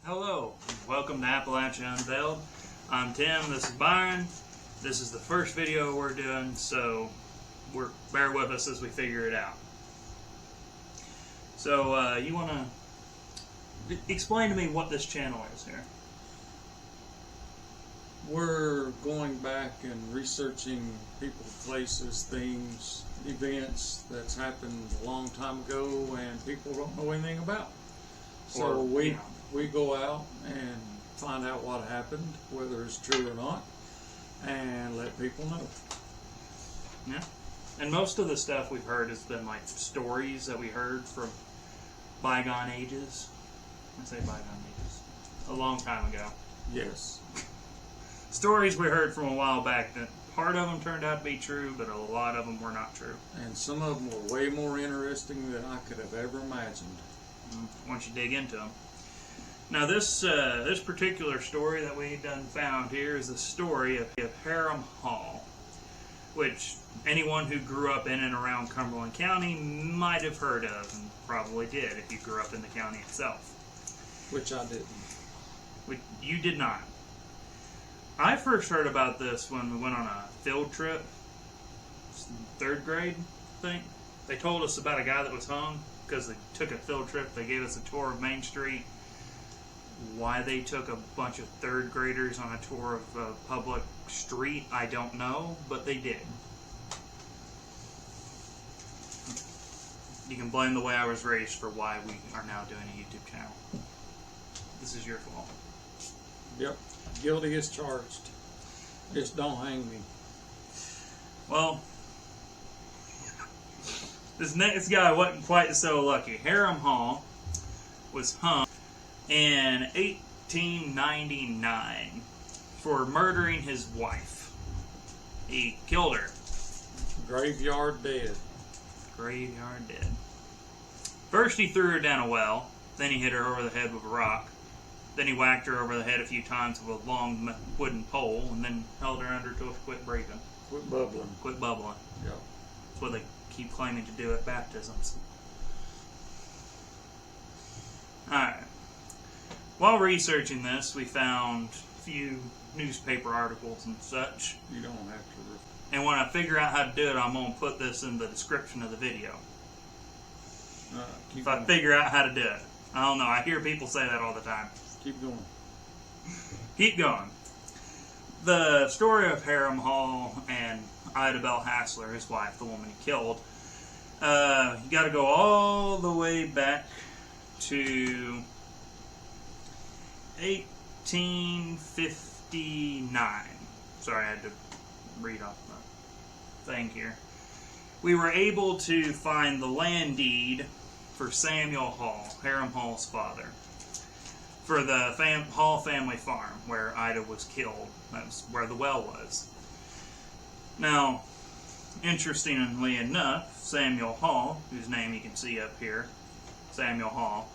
Hello, welcome to Appalachia Unveiled. I'm Tim, this is Byron. This is the first video we're doing, so bear with us as we figure it out. So, you want to explain to me what this channel is here? We're going back and researching people, places, things, events that's happened a long time ago and people don't know anything about. So we go out and find out what happened, whether it's true or not, and let people know. Yeah. And most of the stuff we've heard has been like stories that we heard from bygone ages. I say bygone ages. A long time ago. Yes. Stories we heard from a while back that part of them turned out to be true, but a lot of them were not true. And some of them were way more interesting than I could have ever imagined. Once you dig into them. Now this particular story that we done found here is the story of Hiram Hall, which anyone who grew up in and around Cumberland County might have heard of, and probably did if you grew up in the county itself. Which I didn't. You did not. I first heard about this when we went on a field trip, 3rd grade, I think. They told us about a guy that was hung because they took a field trip. They gave us a tour of Main Street. Why they took a bunch of 3rd graders on a tour of a public street, I don't know, but they did. You can blame the way I was raised for why we are now doing a YouTube channel. This is your fault. Yep. Guilty as charged. Just don't hang me. Well, this next guy wasn't quite so lucky. Hiram Hall was hung in 1899 for murdering his wife. He killed her. Graveyard dead. Graveyard dead. First he threw her down a well, then he hit her over the head with a rock, then he whacked her over the head a few times with a long wooden pole, and then held her under till she quit breathing. Quit bubbling. Quit bubbling. Yep. That's what they keep claiming to do at baptisms. Alright. While researching this, we found a few newspaper articles and such. You don't have to. And when I figure out how to do it, I'm going to put this in the description of the video. If I figure out how to do it. I don't know. I hear people say that all the time. Keep going. Keep going. The story of Hiram Hall and Ida Bell Hassler, his wife, the woman he killed, you got to go all the way back to 1859. Sorry, I had to read off the thing here. We were able to find the land deed for Samuel Hall, Hiram Hall's father, for the Hall family farm where Ida was killed. That's where the well was. Now, interestingly enough, Samuel Hall, whose name you can see up here, Samuel Hall,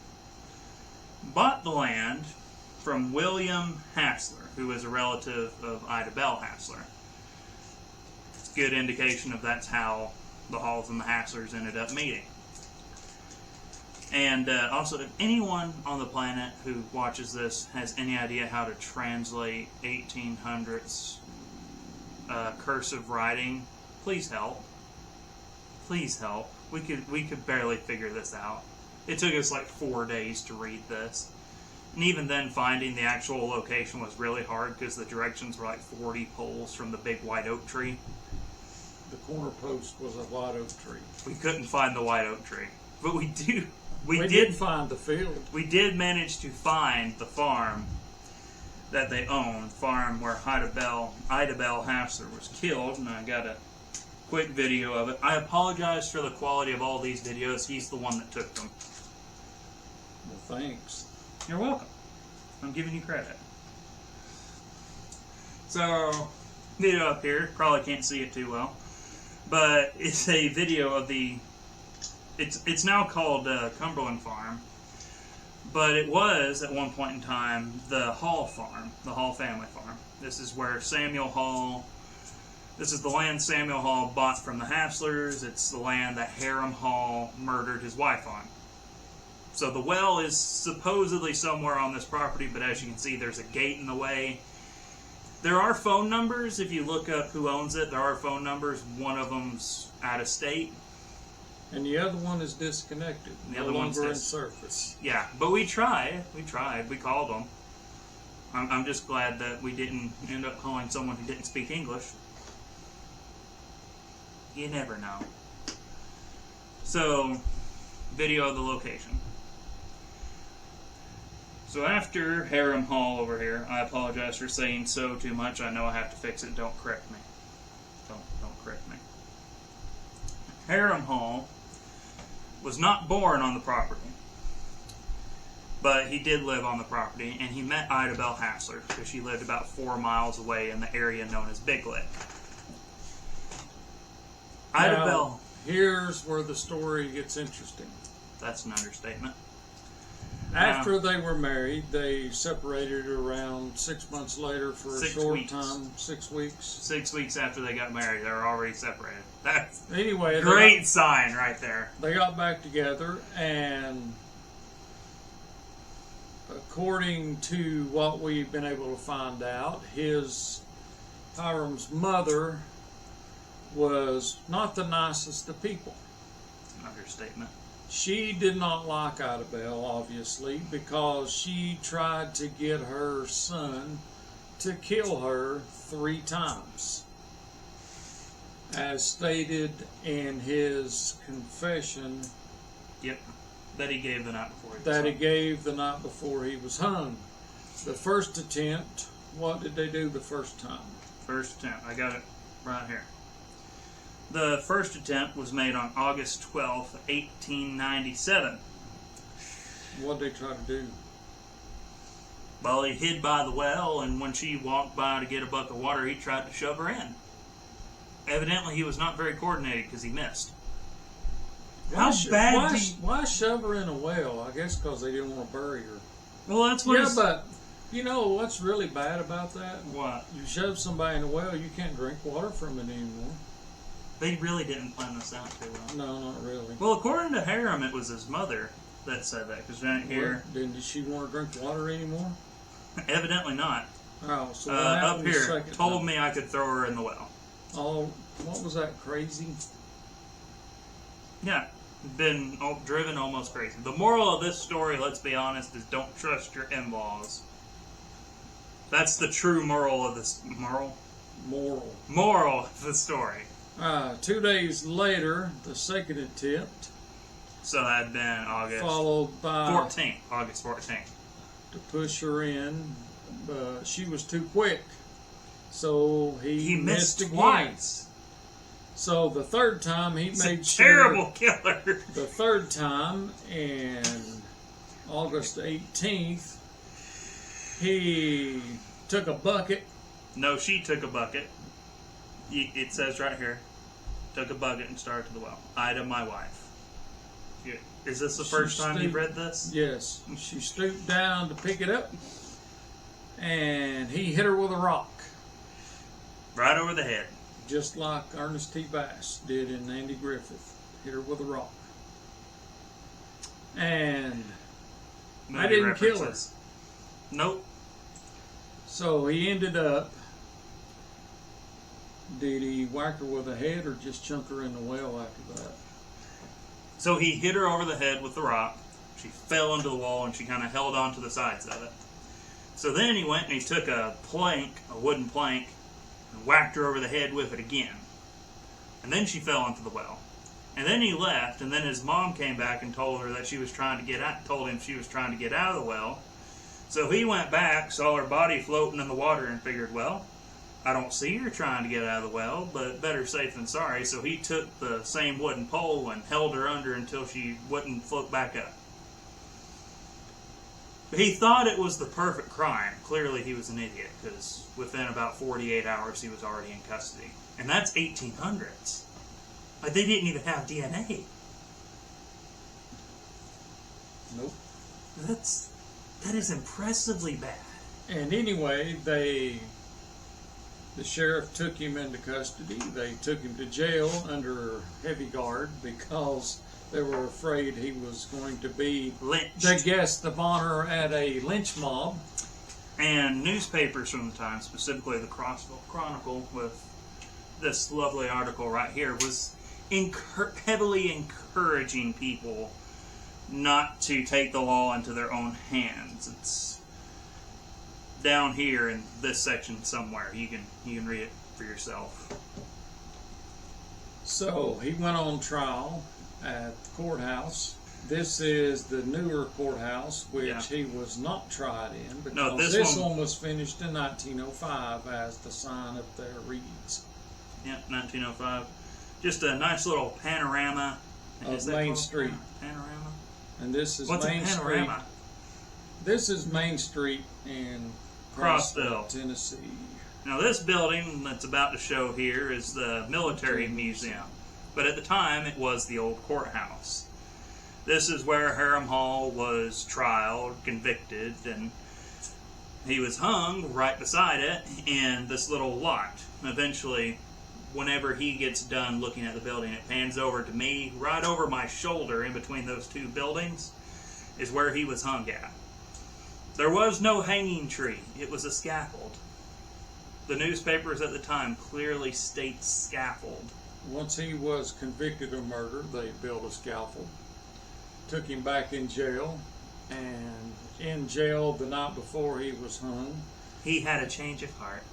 bought the land from William Hassler, who is a relative of Ida Bell Hassler. It's a good indication of that's how the Halls and the Hasslers ended up meeting. And also, if anyone on the planet who watches this has any idea how to translate 1800s cursive writing, please help. Please help. We could barely figure this out. It took us like 4 days to read this. And even then, finding the actual location was really hard because the directions were like 40 poles from the big white oak tree. The corner post was a white oak tree. We couldn't find the white oak tree. But we did find the field. We did manage to find the farm that they owned, farm where Ida Bell Hassler was killed, and I got a quick video of it. I apologize for the quality of all these videos. He's the one that took them. Well, thanks. You're welcome. I'm giving you credit. So, video up here, probably can't see it too well, but it's a video of the It's now called Cumberland Farm, but it was at one point in time the Hall farm, the Hall family farm. This is where Samuel Hall This is the land Samuel Hall bought from the Hasslers. It's the land that Hiram Hall murdered his wife on. So the well is supposedly somewhere on this property, but as you can see, there's a gate in the way. There are phone numbers. If you look up who owns it, there are phone numbers. One of them's out of state. And the other one is disconnected. The other one's in service. Yeah, but we tried. We called them. I'm just glad that we didn't end up calling someone who didn't speak English. You never know. So, video of the location. So after Hiram Hall over here, I apologize for saying so too much. I know I have to fix it. Don't correct me. Don't correct me. Hiram Hall was not born on the property, but he did live on the property, and he met Ida Bell Hassler because she lived about 4 miles away in the area known as Big Lick. Ida Bell. Here's where the story gets interesting. That's an understatement. After they were married, they separated around 6 months later for a 6 short weeks. time. 6 weeks. 6 weeks after they got married, they were already separated. That's Anyway, great sign right there. They got back together, and according to what we've been able to find out, Hiram's mother was not the nicest of people. An understatement. She did not like Ida Bell, obviously, because she tried to get her son to kill her 3 times. As stated in his confession. Yep. That he gave the night before he was hung. The first attempt, what did they do the first time? First attempt. I got it right here. The first attempt was made on August 12th, 1897. What did they try to do? Well, he hid by the well, and when she walked by to get a bucket of water, he tried to shove her in. Evidently, he was not very coordinated because he missed. Why shove her in a well? I guess because they didn't want to bury her. Well, that's what. Yeah, but you know what's really bad about that? What? You shove somebody in a well, you can't drink water from it anymore. They really didn't plan this out too well. No, not really. Well, according to Hiram, it was his mother that said that. Because right here, did she want to drink water anymore? Evidently not. Oh, so up here told me I could throw her in the well. Oh, what was that, crazy? Yeah, been driven almost crazy. The moral of this story, let's be honest, is don't trust your in-laws. That's the true moral of this moral of the story. 2 days later, the second attempt. So that had been August. Followed by August 14th. To push her in, but she was too quick. So he missed again. Twice. So the third time he made sure. Terrible killer. The third time, and August 18th, he took a bucket. No, she took a bucket. It says right here, took a bucket and started to the well. Ida, my wife. Is this the first time you've read this? Yes. She stooped down to pick it up, and he hit her with a rock. Right over the head. Just like Ernest T. Bass did in Andy Griffith. Hit her with a rock. And I didn't kill her. Nope. So he ended up, did he whack her with a head or just chunk her in the well after that? So he hit her over the head with the rock. She fell into the wall and she kind of held on to the sides of it. So then he went and he took a wooden plank, and whacked her over the head with it again. And then she fell into the well. And then he left, and then his mom came back and told her that she was trying to get out, told him she was trying to get out of the well. So he went back, saw her body floating in the water, and figured, well, I don't see her trying to get out of the well, but better safe than sorry. So he took the same wooden pole and held her under until she wouldn't float back up. He thought it was the perfect crime. Clearly he was an idiot, because within about 48 hours he was already in custody. And that's 1800s. Like, they didn't even have DNA. Nope. That is impressively bad. And anyway, they The sheriff took him into custody. They took him to jail under heavy guard because they were afraid he was going to be lynched. the guest of honor at a lynch mob. And newspapers from the time, specifically the Crossville Chronicle, with this lovely article right here, was heavily encouraging people not to take the law into their own hands. It's down here in this section somewhere. You can read it for yourself. So he went on trial at the courthouse. This is the newer courthouse, which he was not tried in, because this one was finished in 1905, as the sign up there reads. Yeah, 1905. Just a nice little panorama Of Main Street. Panorama. And this is What's Main a Street. panorama? This is Main Street in Crossville, Tennessee. Now this building that's about to show here is the Military Museum, but at the time it was the old courthouse. This is where Hiram Hall was tried, convicted, and he was hung right beside it in this little lot. Eventually, whenever he gets done looking at the building, it pans over to me, right over my shoulder in between those two buildings, is where he was hung at. There was no hanging tree. It was a scaffold. The newspapers at the time clearly state scaffold. Once he was convicted of murder, they built a scaffold. Took him back in jail, and in jail the night before he was hung, He had a change of heart.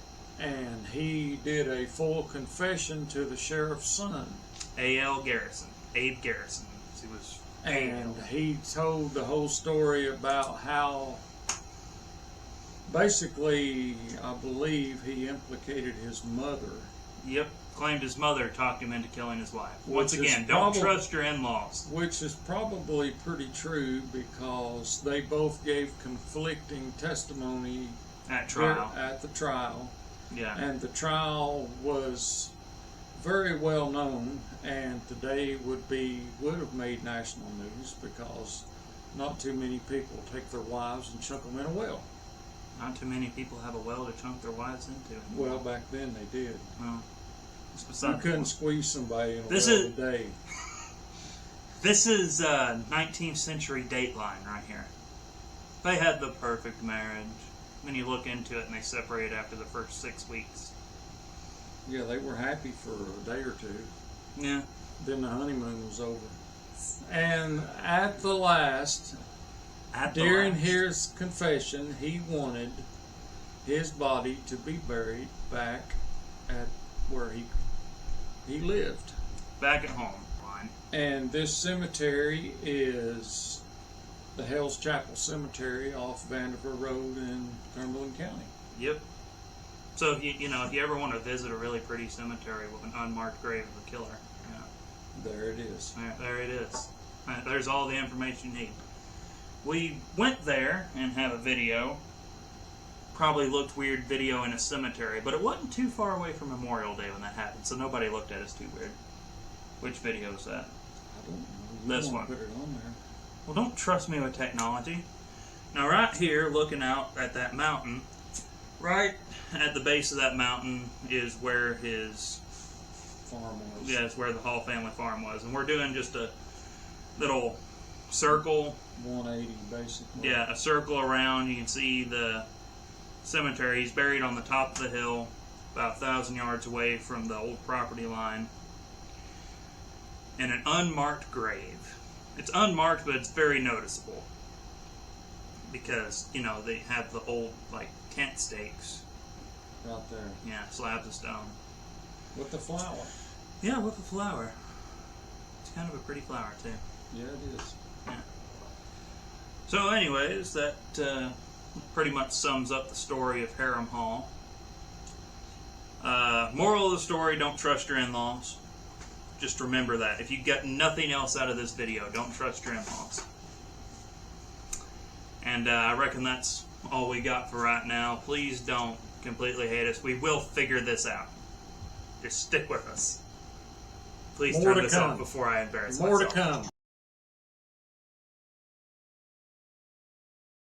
and he did a full confession to the sheriff's son. Abe Garrison. He was And he told the whole story about how, basically, I believe he implicated his mother. Yep. Claimed his mother talked him into killing his wife. Which Once is again, don't probably- trust your in-laws. Which is probably pretty true, because they both gave conflicting testimony At trial. at the trial. Yeah. And the trial was very well known, and today would have made national news, because not too many people take their wives and chuck them in a well. Not too many people have a well to chunk their wives into. Well, back then they did. Well, it's You beside the couldn't point. squeeze somebody in a This well is- today. This is 19th century Dateline right here. They had the perfect marriage. When you look into it, and they separate after the first 6 weeks. Yeah, they were happy for a day or two. Yeah. Then the honeymoon was over. And at the last, during his confession, he wanted his body to be buried back at where he lived. Back at home. Fine. And this cemetery is the Hell's Chapel Cemetery off Vanderbilt Road in Cumberland County. Yep. So if you ever want to visit a really pretty cemetery with an unmarked grave of a killer, There it is. there it is. There's all the information you need. We went there and had a video. Probably looked weird video in a cemetery, but it wasn't too far away from Memorial Day when that happened, so nobody looked at us too weird. Which video is that? I don't know. This one. Put it on there. Well, don't trust me with technology. Now, right here, looking out at that mountain, right at the base of that mountain is where his Farm was. yeah, it's where the Hall family farm was, and we're doing just a little circle. 180, basically. Yeah, a circle around. You can see the cemetery. He's buried on the top of the hill, about 1,000 yards away from the old property line, in an unmarked grave. It's unmarked, but it's very noticeable because they have the old tent stakes. Right there. Yeah, slabs of stone. With the flower. Yeah, with a flower. It's kind of a pretty flower too. Yeah, it is. Yeah. So, anyways, that pretty much sums up the story of Hiram Hall. Moral of the story: don't trust your in-laws. Just remember that. If you get nothing else out of this video, don't trust your in-laws. And I reckon that's all we got for right now. Please don't completely hate us. We will figure this out. Just stick with us. Please More turn to this come. off before I embarrass More myself. to come.